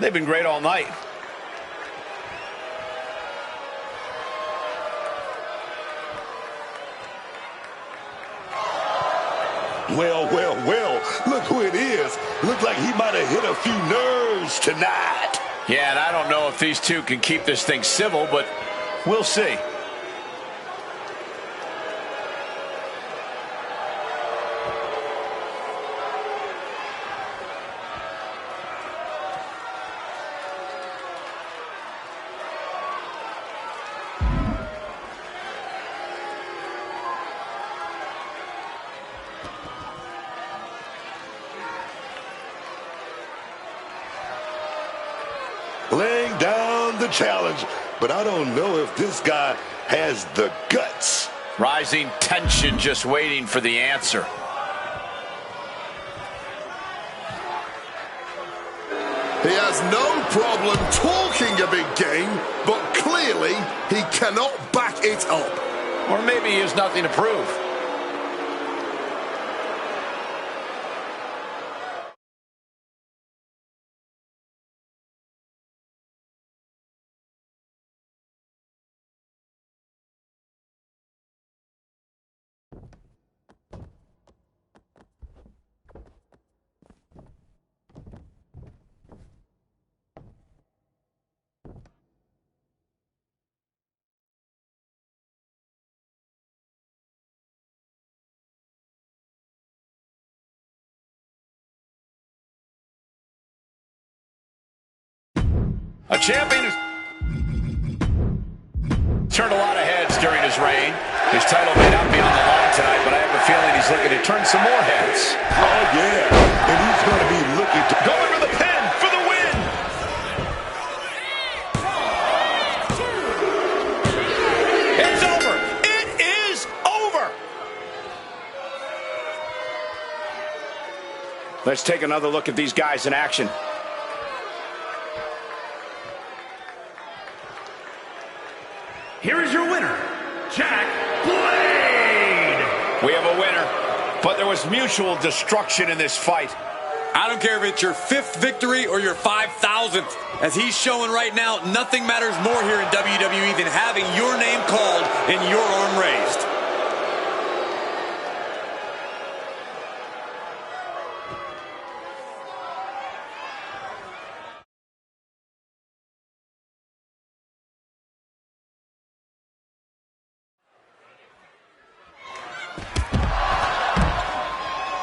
They've been great all night. Well, look who it is. Looked like he might have hit a few nerves tonight. Yeah, and I don't know if these two can keep this thing civil, but we'll see. Laying down the challenge, but I don't know if this guy has the guts. Rising tension, just waiting for the answer. He has no problem talking a big game, but clearly he cannot back it up. Or maybe he has nothing to prove. A champion who's turned a lot of heads during his reign. His title may not be on the line tonight, but I have a feeling he's looking to turn some more heads. Oh, yeah, and he's going to be looking to... Going for the pin for the win! It's over! It is over! Let's take another look at these guys in action. Here is your winner, Jack Blade. We have a winner, but there was mutual destruction in this fight. I don't care if it's your 5th victory or your 5,000th. As he's showing right now, nothing matters more here in WWE than having your name called and your arm raised.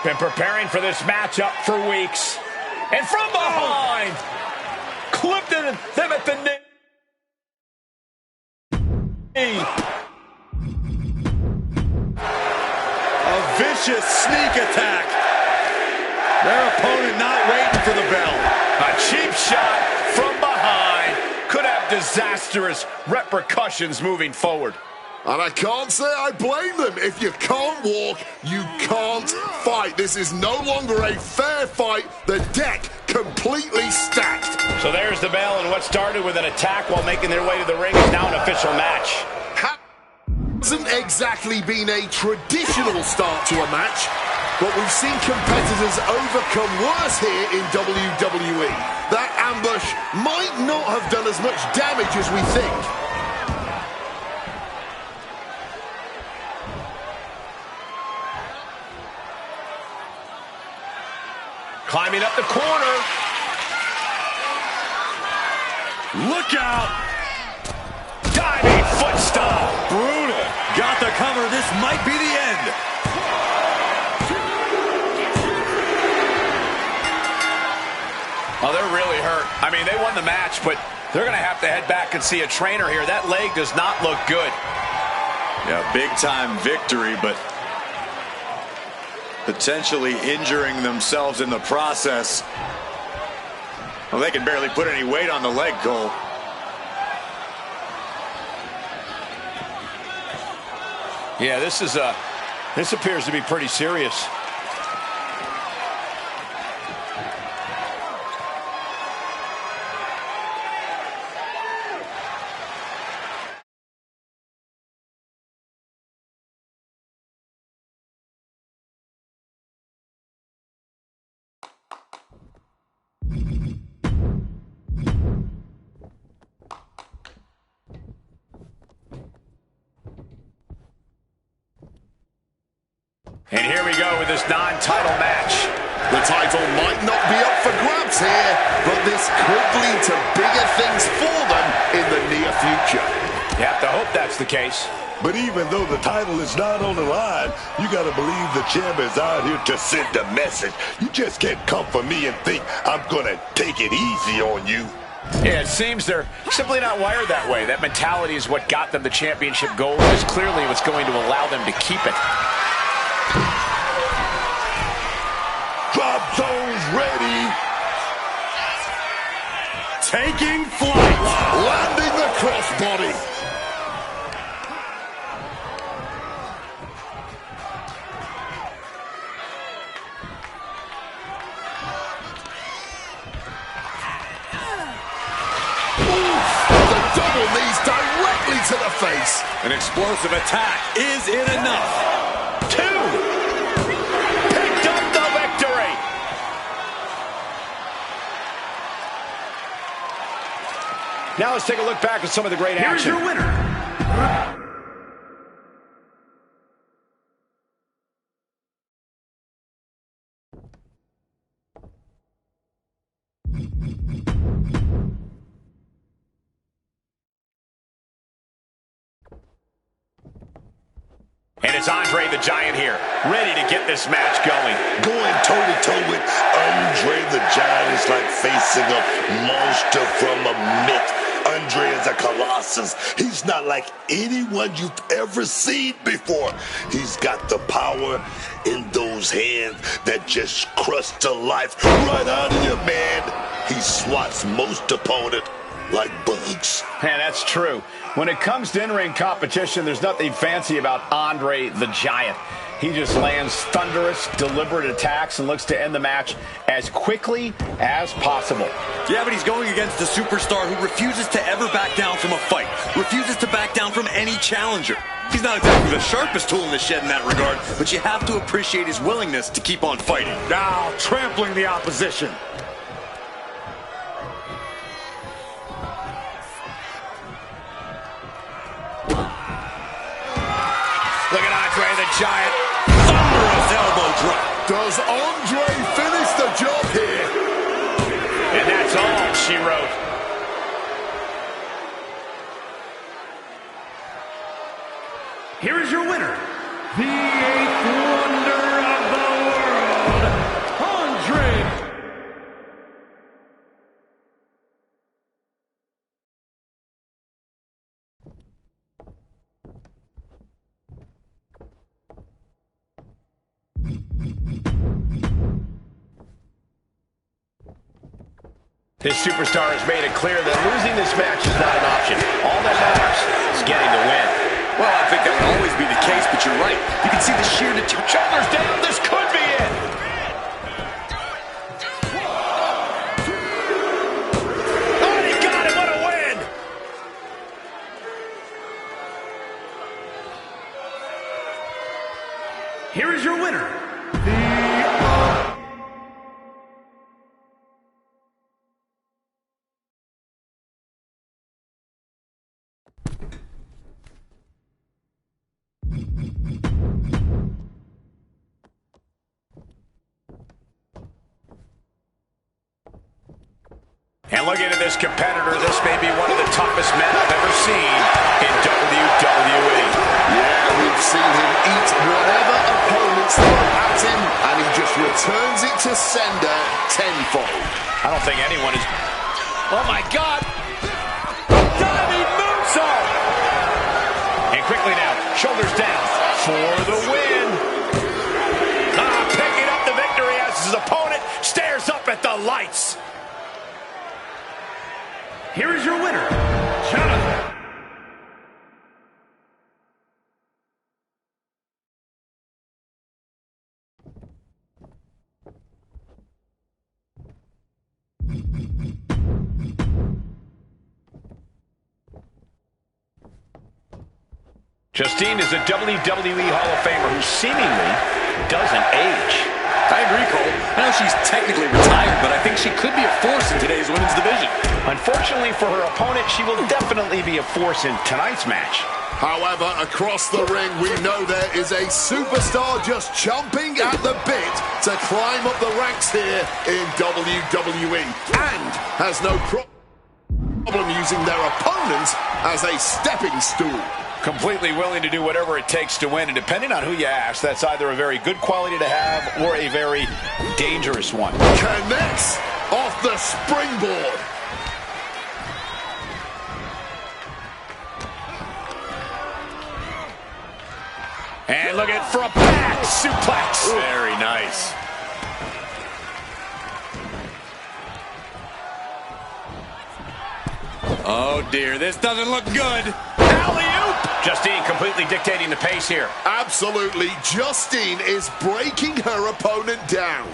Been preparing for this matchup for weeks. And from behind, clipped them at the knee. A vicious sneak attack. Their opponent not waiting for the bell. A cheap shot from behind could have disastrous repercussions moving forward. And I can't say I blame them. If you can't walk, you can't fight. This is no longer a fair fight. The deck completely stacked. So there's the bell, and what started with an attack while making their way to the ring is now an official match. Hasn't exactly been a traditional start to a match, but we've seen competitors overcome worse here in WWE. That ambush might not have done as much damage as we think. Climbing up the corner. Look out! Diving foot stomp. Brutal. Got the cover. This might be the end. Oh, they're really hurt. I mean, they won the match, but they're going to have to head back and see a trainer here. That leg does not look good. Yeah, big-time victory, but potentially injuring themselves in the process. Well, they can barely put any weight on the leg, Cole. Yeah, this appears to be pretty serious. And here we go with this non-title match. The title might not be up for grabs here, but this could lead to bigger things for them in the near future. You have to hope that's the case. But even though the title is not on the line, you got to believe the champ is out here to send a message. You just can't come for me and think I'm going to take it easy on you. Yeah, it seems they're simply not wired that way. That mentality is what got them the championship gold, and is clearly what's going to allow them to keep it. Drop zones ready. Taking flight. Landing the crossbody. Double knees directly to the face. An explosive attack. Is it enough? 2. Picked up the victory. Now let's take a look back at some of the great action. Here's your winner. And it's Andre the Giant here, ready to get this match going. Going toe-to-toe with Andre the Giant is like facing a monster from a myth. Andre is a colossus. He's not like anyone you've ever seen before. He's got the power in those hands that just crush the life right out of you, man. He swats most opponents like bugs. Man, that's true. When it comes to in-ring competition, there's nothing fancy about Andre the Giant. He just lands thunderous, deliberate attacks and looks to end the match as quickly as possible. Yeah, but he's going against a superstar who refuses to ever back down from a fight, refuses to back down from any challenger. He's not exactly the sharpest tool in the shed in that regard, but you have to appreciate his willingness to keep on fighting. Now trampling the opposition. Look at Andre the Giant. Thunderous elbow drop. Does Andre finish the job here? And that's all she wrote. Here is your winner, the 8th wonder of the world, Andre. This superstar has made it clear that losing this match is not an option. All that matters is getting the win. Well, I think that would always be the case, but you're right. You can see the sheer determination. Shoulders down. This could be it. Oh, he got it. What a win. Here is your winner, And looking at this competitor, this may be one of the toughest men I've ever seen in WWE. Yeah, we've seen him eat whatever opponents throw at him, and he just returns it to sender tenfold. I don't think anyone is... Oh, my God! Diving moonsault! And quickly now, shoulders down for the win. Picking up the victory as his opponent stares up at the lights. here is your winner, Jonathan. Justine is a WWE Hall of Famer who seemingly doesn't age. I agree, Cole. I know she's technically retired, but I think she could be a force in today's women's division. Unfortunately for her opponent, she will definitely be a force in tonight's match. However, across the ring, we know there is a superstar just chomping at the bit to climb up the ranks here in WWE and has no problem using their opponents as a stepping stool. Completely willing to do whatever it takes to win, and depending on who you ask, that's either a very good quality to have or a very dangerous one. Connects off the springboard. And look at for a back suplex. Very nice. Oh dear, this doesn't look good. Alley-oop! Justine completely dictating the pace here. Absolutely, Justine is breaking her opponent down.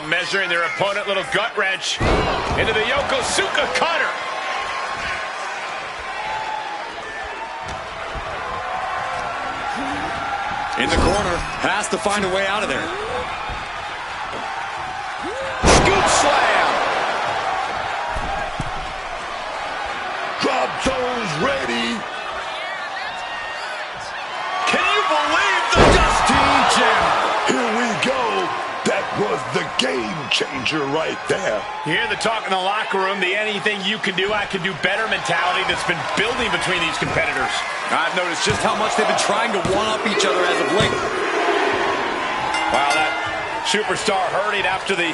Measuring their opponent, little gut wrench into the Yokosuka cutter. In the corner, has to find a way out of there. Scoop slam. Drop zones ready. Can you believe the Justine gem? Here we go. That was the game changer right there. You hear the talk in the locker room, the anything you can do, I can do better mentality that's been building between these competitors. I've noticed just how much they've been trying to one-up each other as of late. Wow, that superstar hurting after the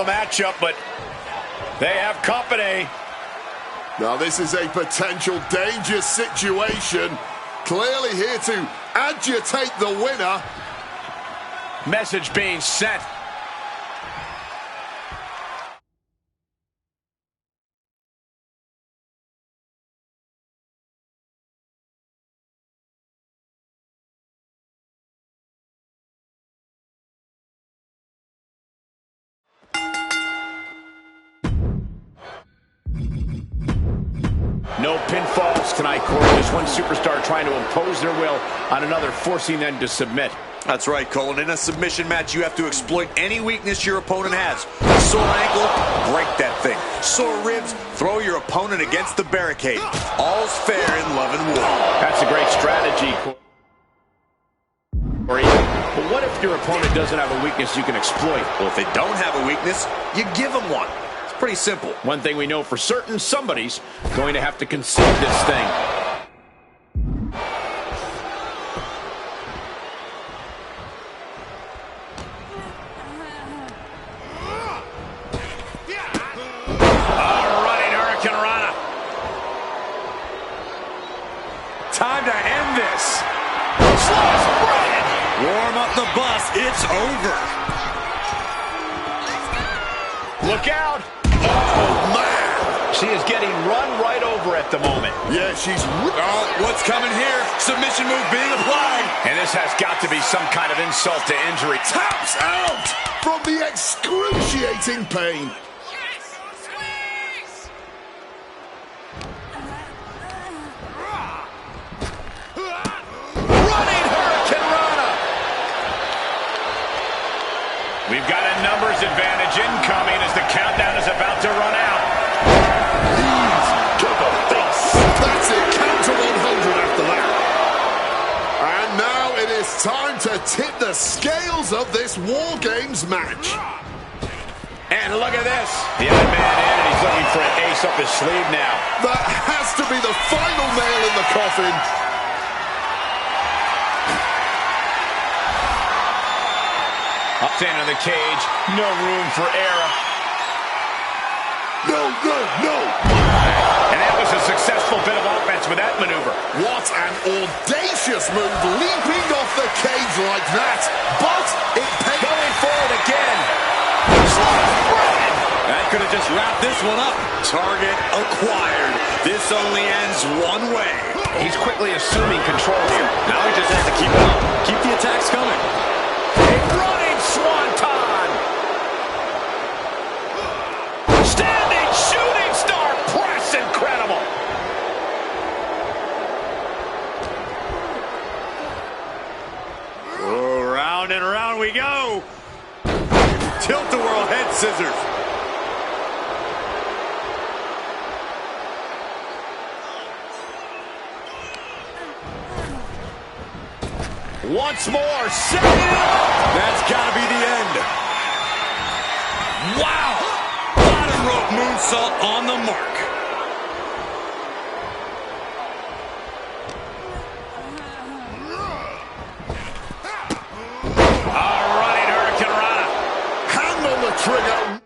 matchup, but they have company. Now this is a potential dangerous situation. Clearly here to agitate the winner. Message being sent. No pinfalls tonight, Corey. Just one superstar trying to impose their will on another, forcing them to submit. That's right, Colin. In a submission match, you have to exploit any weakness your opponent has. Sore ankle, break that thing. Sore ribs, throw your opponent against the barricade. All's fair in love and war. That's a great strategy, Corey. But what if your opponent doesn't have a weakness you can exploit? Well, if they don't have a weakness, you give them one. It's pretty simple. One thing we know for certain, somebody's going to have to concede this thing. Time to end this. Warm up the bus. It's over. Look out. Oh, man. She is getting run right over at the moment. Yeah, she's... Oh, what's coming here? Submission move being applied. And this has got to be some kind of insult to injury. Taps out from the excruciating pain. We've got a numbers advantage incoming as the countdown is about to run out. Knees to the face. That's it. Count to 100 after that. And now it is time to tip the scales of this War Games match. And look at this. The other man in, and he's looking for an ace up his sleeve now. That has to be the final nail in the coffin. Up into the cage. No room for error. No. And that was a successful bit of offense with that maneuver. What an audacious move, leaping off the cage like that. But it paid. Going forward again. That could have just wrapped this one up. Target acquired. This only ends one way. He's quickly assuming control here. Now he just has to keep it up. Keep the attacks coming. A running swanton. Standing shooting star press. Incredible. Round and round we go. Tilt-a-whirl head scissors. Once more, set it up! That's gotta be the end. Wow! Bottom rope moonsault on the mark. All right, Hurricane Rana. Hand on the trigger.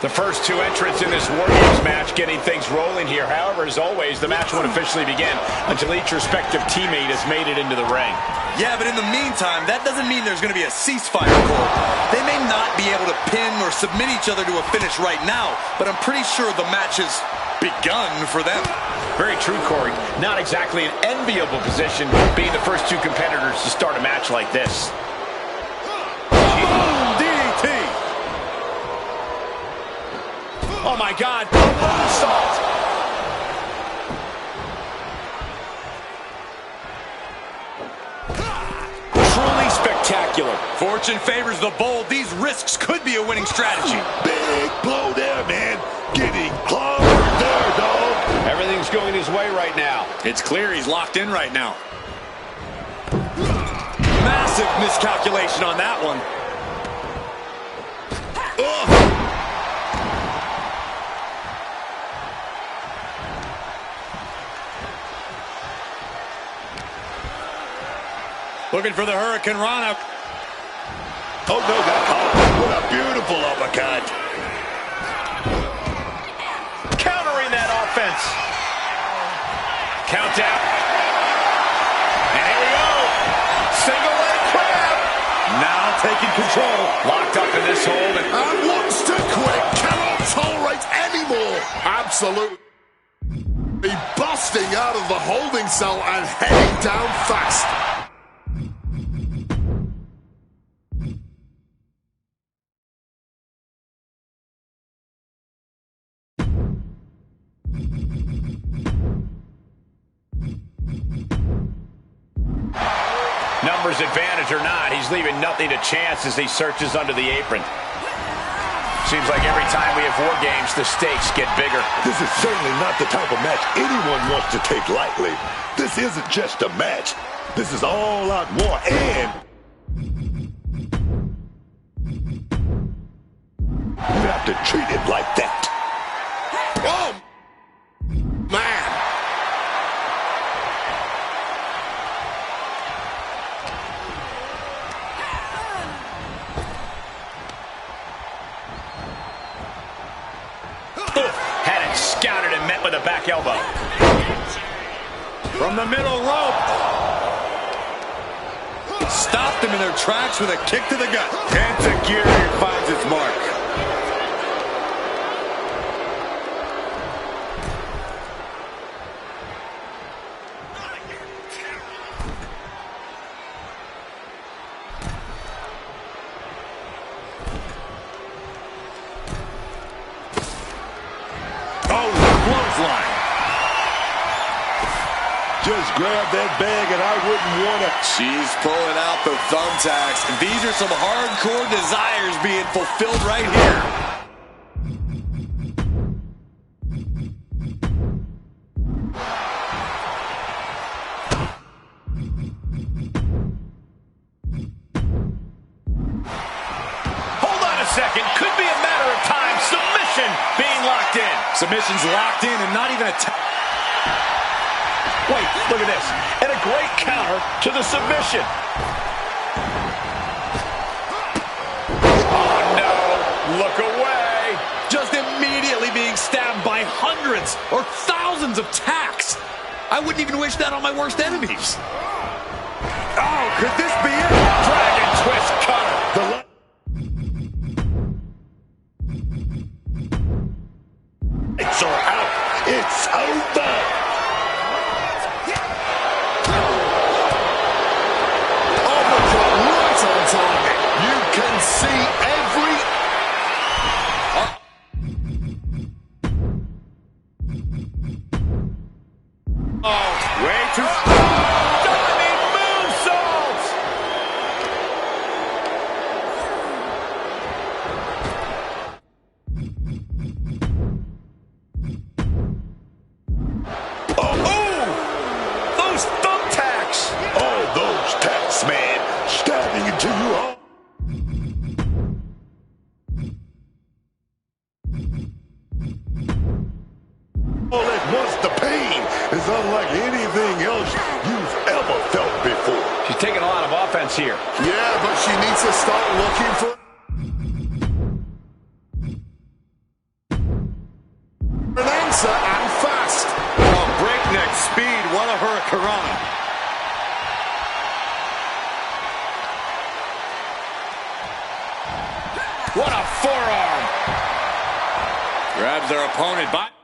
The first two entrants in this Warriors match getting things rolling here. However, as always, the match won't officially begin until each respective teammate has made it into the ring. Yeah, but in the meantime, that doesn't mean there's going to be a ceasefire, Cole. They may not be able to pin or submit each other to a finish right now, but I'm pretty sure the match has begun for them. Very true, Corey. Not exactly an enviable position being the first two competitors to start a match like this. Oh my God, moonsault! Truly spectacular. Fortune favors the bold. These risks could be a winning strategy. Big blow there, man. Getting clobbered there, dog. Everything's going his way right now. It's clear he's locked in right now. Massive miscalculation on that one. Looking for the Hurricane Rana. Oh, no, got caught. What a beautiful uppercut. Countering that offense. Countdown. And here we go. Single leg crab. Now taking control. Locked up in this hold. And wants to quit. Cannot tolerate anymore. Absolutely busting out of the holding cell and heading down fast. Numbers advantage or not, he's leaving nothing to chance as he searches under the apron. Seems like every time we have war games, the stakes get bigger. This is certainly not the type of match anyone wants to take lightly. This isn't just a match. This is all-out war, and you have to treat it like that. Oh, man. Had it scouted and met with a back elbow. From the middle rope. Stopped them in their tracks with a kick to the gut. Enziguri finds its mark. Just grab that bag and I wouldn't want to. She's pulling out the thumbtacks. These are some hardcore desires being fulfilled right here. Hold on a second. Could be a matter of time. Submission being locked in. Submission's locked in and not even a Wait, look at this. And a great counter to the submission. Oh, no. Look away. just immediately being stabbed by hundreds or thousands of tacks. I wouldn't even wish that on my worst enemies. Oh, could this be it? Dragon twist cutter. It's out. It's over. Oh, the lot of offense here. Yeah, but she needs to start looking for an answer, and fast. Oh, breakneck speed. What a hurricanrana. What a forearm. Grabs their opponent by...